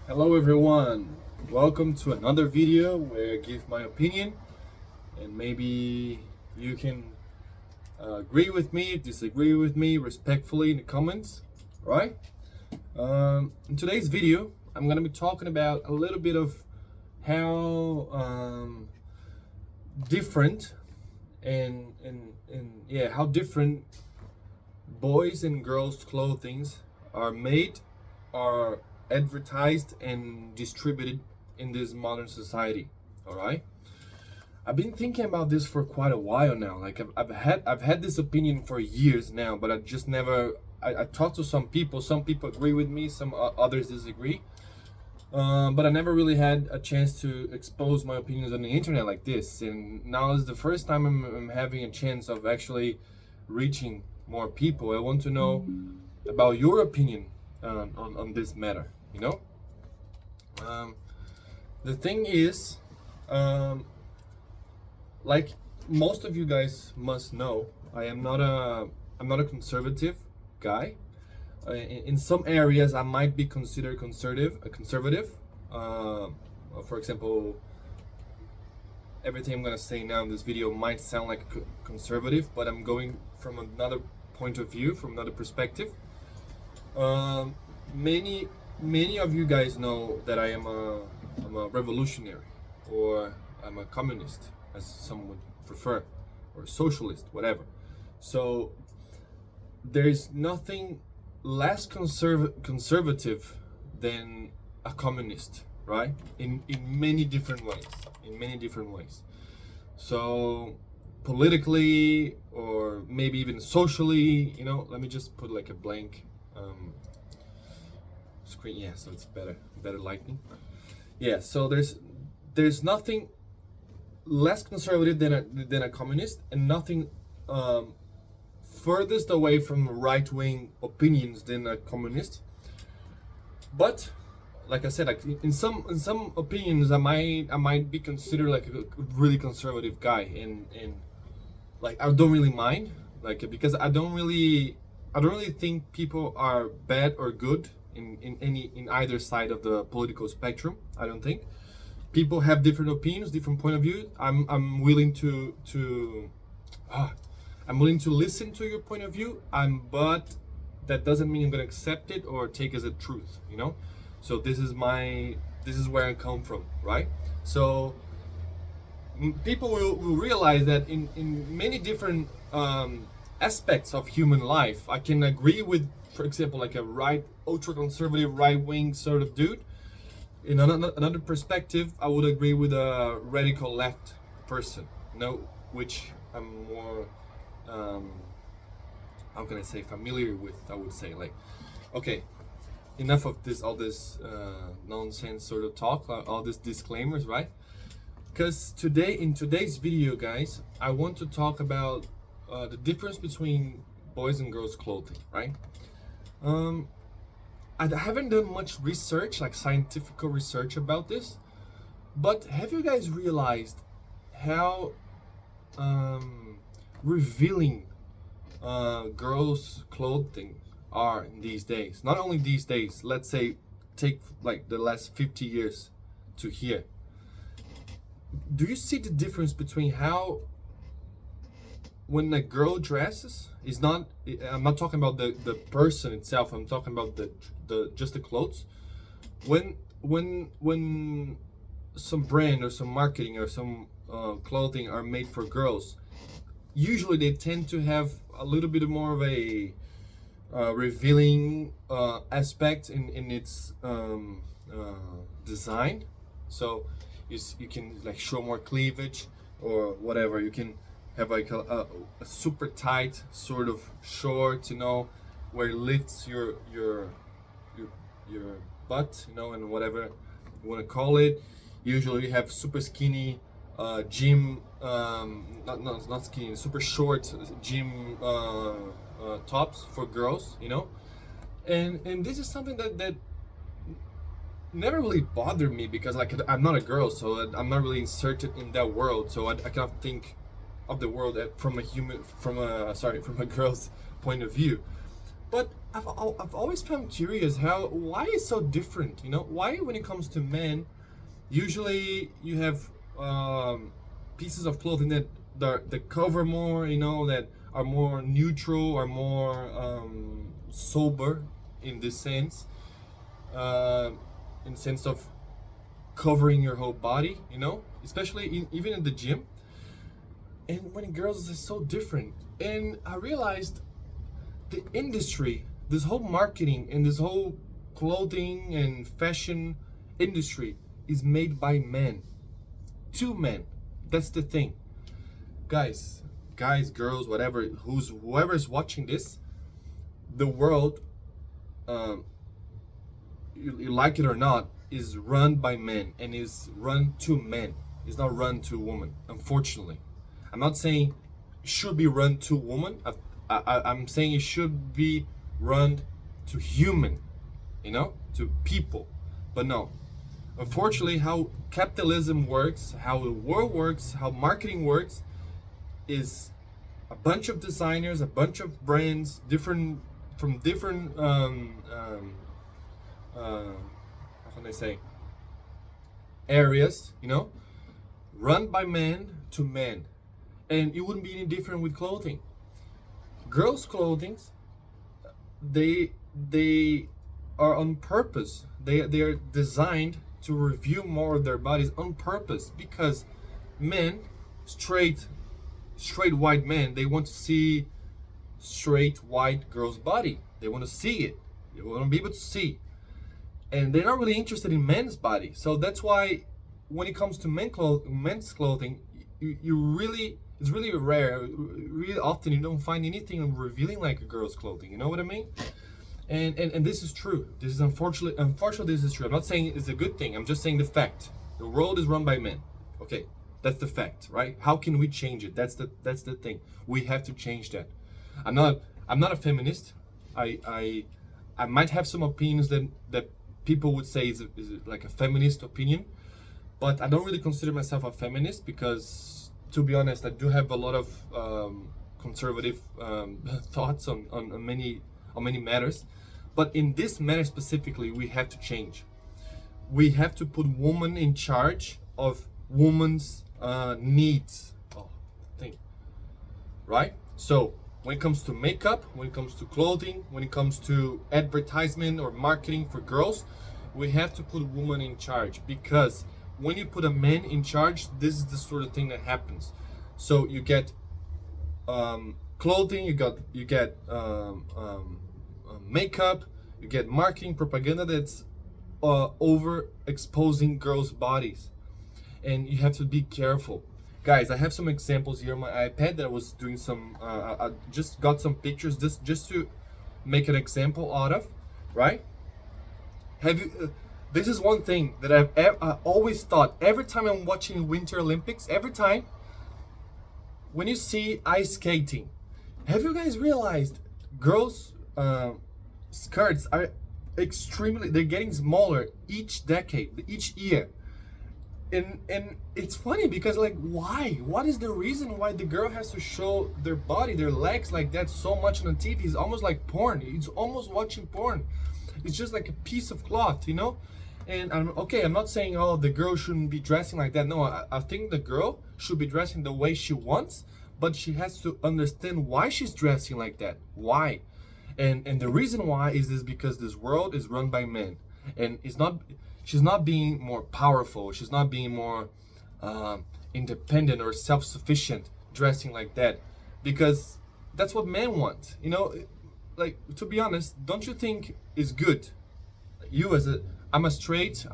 Hello everyone, welcome to another video where I give my opinion and maybe you can agree with me, disagree with me respectfully in the comments, right? In today's video, I'm gonna be talking about a little bit of how different and how different boys and girls clothings are made, are advertised and distributed in this modern society. All right, I've been thinking about this for quite a while now. Like I've had this opinion for years now, but I just never. I talked to some people. Some people agree with me. Some others disagree. But I never really had a chance to expose my opinions on the internet like this. And now is the first time I'm having a chance of actually reaching more people. I want to know about your opinion on this matter. You know, the thing is, like most of you guys must know, I'm not a conservative guy. In some areas, I might be considered conservative. For example, everything I'm gonna say now in this video might sound like conservative, but I'm going from another point of view, from another perspective. Many of you guys know that I'm a revolutionary, or I'm a communist, as some would prefer, or socialist, whatever. So there's nothing less conservative than a communist, right? In many different ways. So politically, or maybe even socially, let me just put like a blank screen. Yeah, so it's better lighting. Yeah, so there's nothing less conservative than a communist, and nothing furthest away from right-wing opinions than a communist. But like I said, like in some opinions, I might be considered like a really conservative guy, and like I don't really mind, like, because I don't really think people are bad or good in either side of the political spectrum. I don't think people have different opinions, different point of view. I'm willing to I'm willing to listen to your point of view. But that doesn't mean I'm gonna accept it or take as a truth. So this is where I come from, right? So people will realize that in many different aspects of human life, I can agree with, for example, like a ultra conservative right wing sort of dude. In another perspective, I would agree with a radical left person, which I'm more how can I say, familiar with. I would say, like, okay, enough of all this nonsense sort of talk, all these disclaimers, right? Because in today's video, guys, I want to talk about the difference between boys and girls clothing, right? I haven't done much research, like scientific research about this, but have you guys realized how revealing girls' clothing are in these days? Not only these days, let's say take like the last 50 years to here. Do you see the difference between how, when a girl dresses, is not, I'm not talking about the person itself, I'm talking about just the clothes. When some brand or some marketing or some clothing are made for girls, usually they tend to have a little bit more of a revealing aspect in its design. So you can like show more cleavage or whatever. You can have like a super tight sort of short, where it lifts your butt, and whatever you want to call it. Usually you have super skinny gym, not skinny, super short gym tops for girls, and this is something that never really bothered me, because like I'm not a girl, so I'm not really inserted in that world, so I cannot think of the world from a girl's point of view. But I've always found curious how why it's so different. You know, why when it comes to men, usually you have pieces of clothing that cover more. You know, that are more neutral or more sober in this sense, uh, in sense of covering your whole body. You know, especially even in the gym. And when girls is so different, and I realized the industry, this whole marketing and this whole clothing and fashion industry is made by men. Two men. That's the thing. Guys, girls, whatever, whoever is watching this, the world, um, you like it or not, is run by men and is run to men. It's not run to women, unfortunately. I'm not saying it should be run to women. I'm saying it should be run to human, you know, to people. But no, unfortunately, how capitalism works, how the world works, how marketing works, is a bunch of designers, a bunch of brands, different from different how can I say, areas, you know, run by men to men, and it wouldn't be any different with clothing. Girls' clothing, they are on purpose. They are designed to reveal more of their bodies on purpose because men, straight white men, they want to see straight white girl's body. They want to see it. They want to be able to see, and they're not really interested in men's body. So that's why when it comes to men's clothing, you really, it's really rare. Really often you don't find anything revealing like a girl's clothing. You know what I mean? And this is true. This is unfortunately this is true. I'm not saying it's a good thing. I'm just saying the fact. The world is run by men. Okay, that's the fact, right? How can we change it? That's the thing. We have to change that. I'm not a feminist. I might have some opinions that people would say is like a feminist opinion, but I don't really consider myself a feminist because, to be honest, I do have a lot of conservative thoughts on many matters. But in this matter specifically, we have to change. We have to put women in charge of women's needs. Oh, thing, right? So when it comes to makeup, when it comes to clothing, when it comes to advertisement or marketing for girls, we have to put women in charge, because when you put a man in charge, this is the sort of thing that happens. So you get clothing, you get makeup, you get marketing propaganda that's over exposing girls' bodies, and you have to be careful. Guys, I have some examples here on my iPad that I was doing some. I just got some pictures just to make an example out of, right? Have you? This is one thing that I always thought. Every time I'm watching Winter Olympics, every time when you see ice skating, have you guys realized girls' skirts are extremely? They're getting smaller each decade, each year. And it's funny because, like, why? What is the reason why the girl has to show their body, their legs like that so much on the TV? It's almost like porn. It's almost watching porn. It's just like a piece of cloth, you know? And I'm not saying, oh, the girl shouldn't be dressing like that. No, I think the girl should be dressing the way she wants, but she has to understand why she's dressing like that. Why? And the reason why is because this world is run by men, and she's not being more powerful. She's not being more independent or self-sufficient dressing like that, because that's what men want. You know, like, to be honest, don't you think it's good? I'm a straight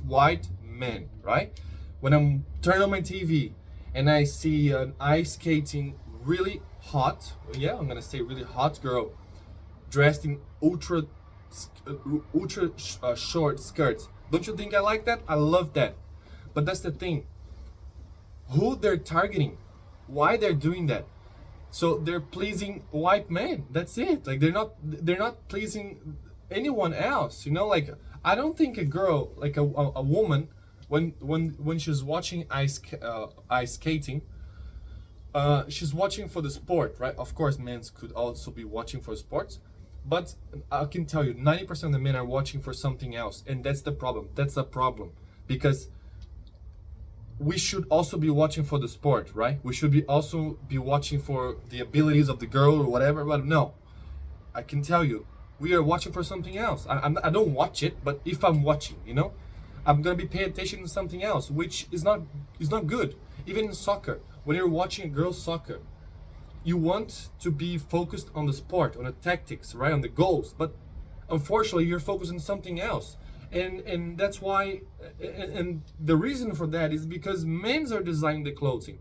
white man, right? When I'm turning on my TV and I see an ice skating really hot, yeah, I'm gonna say really hot girl dressed in ultra short skirts. Don't you think I like that? I love that. But that's the thing. Who they're targeting, why they're doing that. So they're pleasing white men. That's it. Like, they're not pleasing anyone else. You know, like, I don't think a girl, like a woman, when she's watching ice skating, she's watching for the sport, right? Of course, men could also be watching for sports. But I can tell you, 90% of the men are watching for something else, and that's the problem. That's the problem, because we should also be watching for the sport, right? We should be also be watching for the abilities of the girl or whatever. But no, I can tell you, we are watching for something else. I don't watch it, but if I'm watching, I'm gonna be paying attention to something else, which is not good. Even in soccer, when you're watching girls soccer, you want to be focused on the sport, on the tactics, right, on the goals. But unfortunately, you're focused on something else, and that's why. And the reason for that is because men are designing the clothing.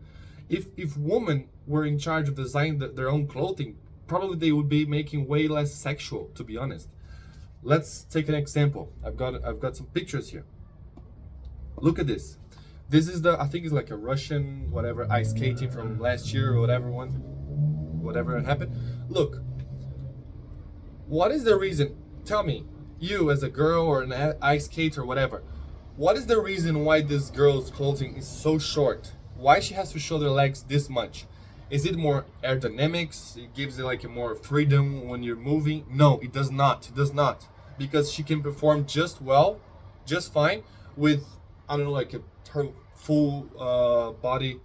If women were in charge of designing their own clothing, probably they would be making way less sexual. To be honest, let's take an example. I've got some pictures here. Look at this. This is I think it's like a Russian whatever ice skating from last year or whatever happened. Look, what is the reason? Tell me, you as a girl or an ice skater or whatever, what is the reason why this girl's clothing is so short? Why she has to show their legs this much? Is it more aerodynamics? It gives it like a more freedom when you're moving? No, it does not. It does not. Because she can perform just fine with, I don't know, like her full body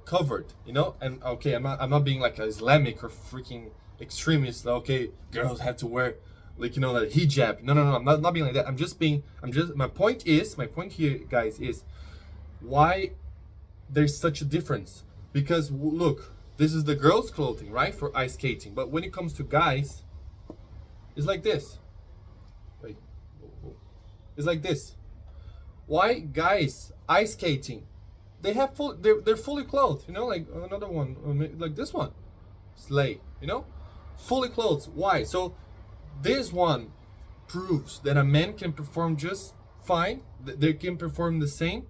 covered, And okay, I'm not being like an Islamic or freaking extremist. Okay, girls have to wear like that hijab. No, I'm not being like that. My point here, guys, is why there's such a difference. Because look, this is the girls' clothing, right, for ice skating. But when it comes to guys, it's like this. Wait, it's like this. Why guys ice skating? They have they're fully clothed, like another one, like this one, Slay, fully clothed. Why? So this one proves that a man can perform just fine. They can perform the same,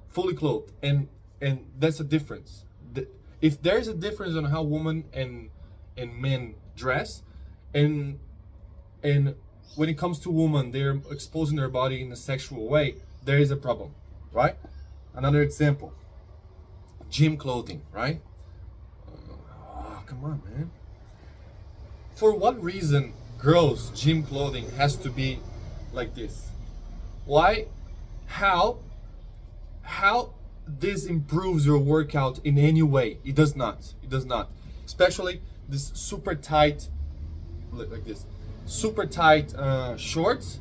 fully clothed, and that's a difference. If there's a difference on how women and men dress, and when it comes to women, they're exposing their body in a sexual way, there is a problem, right? Another example, gym clothing, right? Come on, man. For what reason girls' gym clothing has to be like this? Why? How this improves your workout in any way? It does not. It does not. Especially this super tight, like this, super tight shorts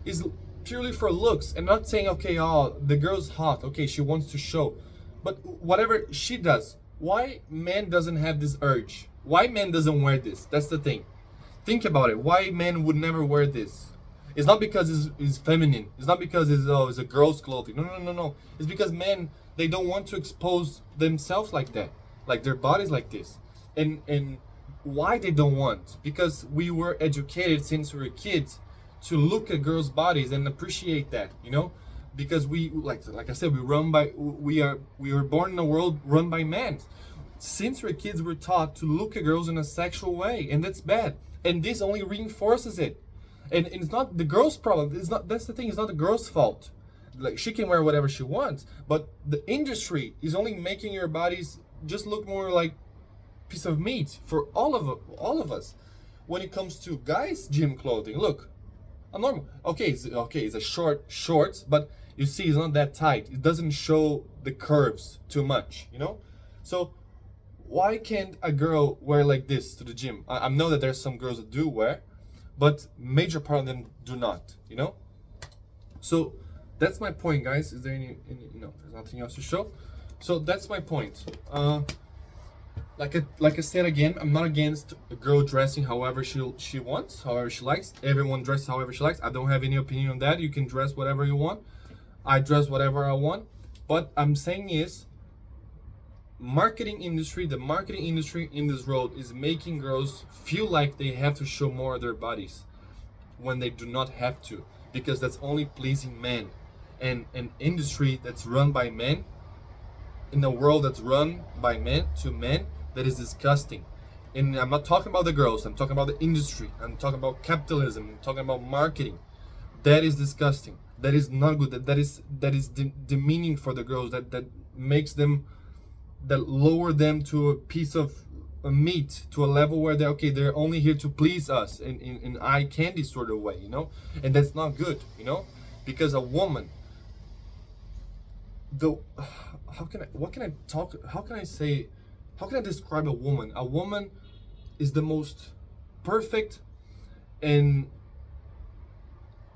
is purely for looks. And not saying, okay, the girl's hot, okay, she wants to show, but whatever she does, why man doesn't have this urge? Why man doesn't wear this? That's the thing. Think about it. Why men would never wear this? It's not because it's feminine. It's not because it's a girl's clothing. No. It's because men, they don't want to expose themselves like that, like their bodies like this. And why they don't want? Because we were educated since we were kids to look at girls' bodies and appreciate that, because we like I said, we were born in a world run by men. Since we're kids, we're taught to look at girls in a sexual way, and that's bad. And this only reinforces it. And it's not the girl's problem. That's the thing. It's not the girl's fault. Like, she can wear whatever she wants, but the industry is only making your bodies just look more like piece of meat for all of us. When it comes to guys' gym clothing, look, a normal, it's a shorts, but you see, it's not that tight. It doesn't show the curves too much, So why can't a girl wear like this to the gym? I know that there's some girls that do wear, but major part of them do not, So that's my point, guys. Is there any there's nothing else to show. So that's my point. Like I said again, I'm not against a girl dressing however she wants, however she likes. Everyone dresses however she likes. I don't have any opinion on that. You can dress whatever you want. I dress whatever I want. But I'm saying is, the marketing industry in this world is making girls feel like they have to show more of their bodies when they do not have to, because that's only pleasing men. And an industry that's run by men, in a world that's run by men to men, that is disgusting. And I'm not talking about the girls, I'm talking about the industry, I'm talking about capitalism, I'm talking about marketing. That is disgusting. That is not good. That is demeaning for the girls. That makes them, that lower them to a piece of meet to a level where they're only here to please us in eye candy sort of way, you know, and that's not good, you know, because a woman, the how can I describe a woman? A woman is the most perfect and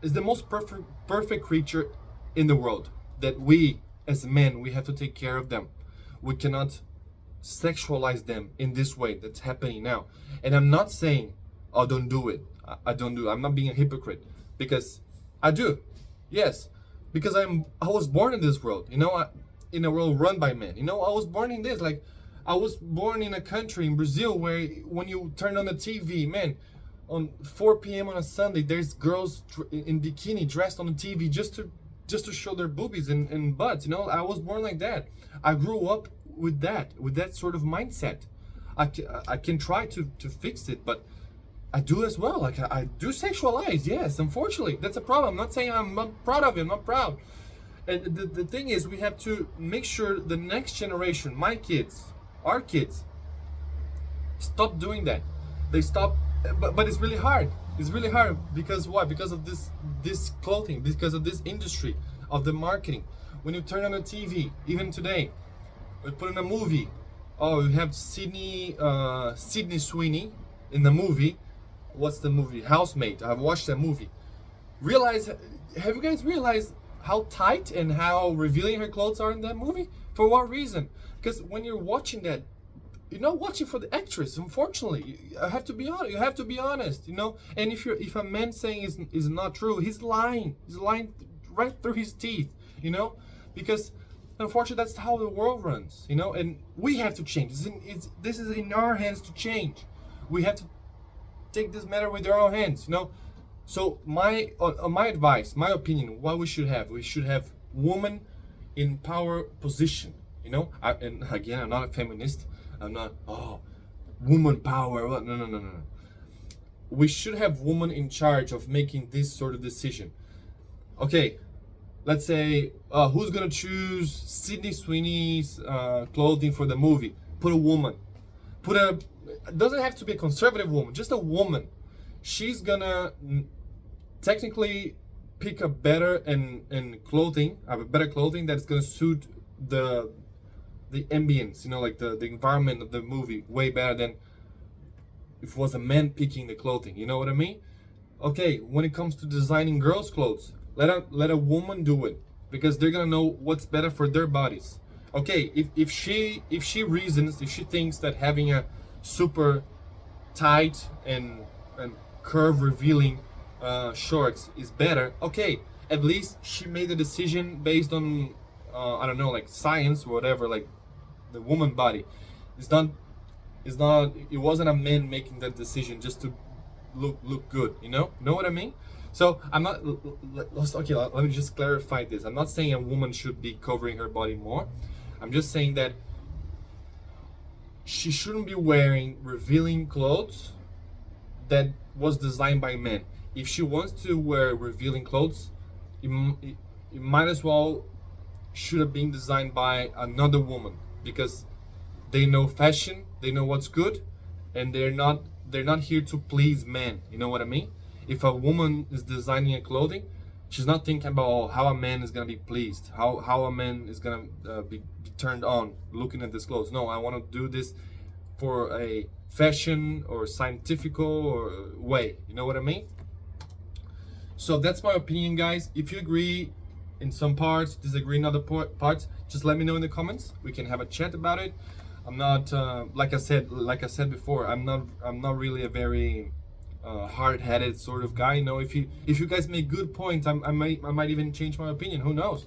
is the most perfect creature in the world, that we as men, we have to take care of them. We cannot sexualize them in this way that's happening now. And I'm not saying, oh, don't do it. I don't do it. I'm not being a hypocrite, because I do. Yes, because I was born in this world, you know, in a world run by men. You know, I was born in this, like, I was born in a country in Brazil where when you turn on the TV, man, on 4 p.m. on a Sunday, there's girls in bikini dressed on the TV just to show their boobies and butts. You know, I was born like that. I grew up with that sort of mindset. I can try to fix it, but I do as well. Like, I do sexualize. Yes, unfortunately, that's a problem. I'm not saying I'm not proud of it. I'm not proud. And the thing is, we have to make sure the next generation, my kids, our kids, stop doing that. They stop, but it's really hard. It's really hard because why? Because of this clothing, because of this industry of the marketing. When you turn on the TV, even today, we put in a movie. Oh, you have Sydney Sweeney in the movie. What's the movie? Housemaid. I've watched that movie. Have you guys realized how tight and how revealing her clothes are in that movie? For what reason? Because when you're watching that, you're not watching for the actress. Unfortunately, I have to be honest. You have to be honest, you know. And if a man saying is not true, he's lying. He's lying right through his teeth, you know. Because unfortunately, that's how the world runs, you know. And we have to change. This is in our hands to change. We have to take this matter with our own hands, you know. So my advice, my opinion, what we should have women in power position, you know. And again, I'm not a feminist. I'm not, woman power. No. We should have women in charge of making this sort of decision. Okay, let's say, who's gonna choose Sydney Sweeney's clothing for the movie? Put a woman. It doesn't have to be a conservative woman, just a woman. She's gonna technically pick a better clothing that's gonna suit the ambience, you know, like the environment of the movie way better than if it was a man picking the clothing. You know what I mean? Okay, when it comes to designing girls' clothes, let a woman do it, because they're gonna know what's better for their bodies. Okay, if she thinks that having a super tight and curve revealing shorts is better, okay, at least she made a decision based on I don't know, like science or whatever. Like, the woman body it wasn't a man making that decision just to look good, you know what I mean? So I'm not, okay, let me just clarify this. I'm not saying a woman should be covering her body more. I'm just saying that she shouldn't be wearing revealing clothes that was designed by men. If she wants to wear revealing clothes, it might as well should have been designed by another woman, because they know fashion, they know what's good, and they're not here to please men. You know what I mean? If a woman is designing a clothing, she's not thinking about how a man is gonna be pleased, how a man is gonna be turned on looking at this clothes. No, I want to do this for a fashion or scientific or way. You know what I mean? So that's my opinion, guys. If you agree in some parts, disagree in other parts, just let me know in the comments. We can have a chat about it. I'm not like I said before, I'm not really a very hard-headed sort of guy. You know, if you guys make good points, I might even change my opinion. Who knows?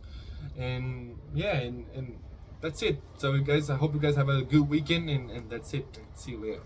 And yeah, and that's it. So guys, I hope you guys have a good weekend, and that's it. See you later.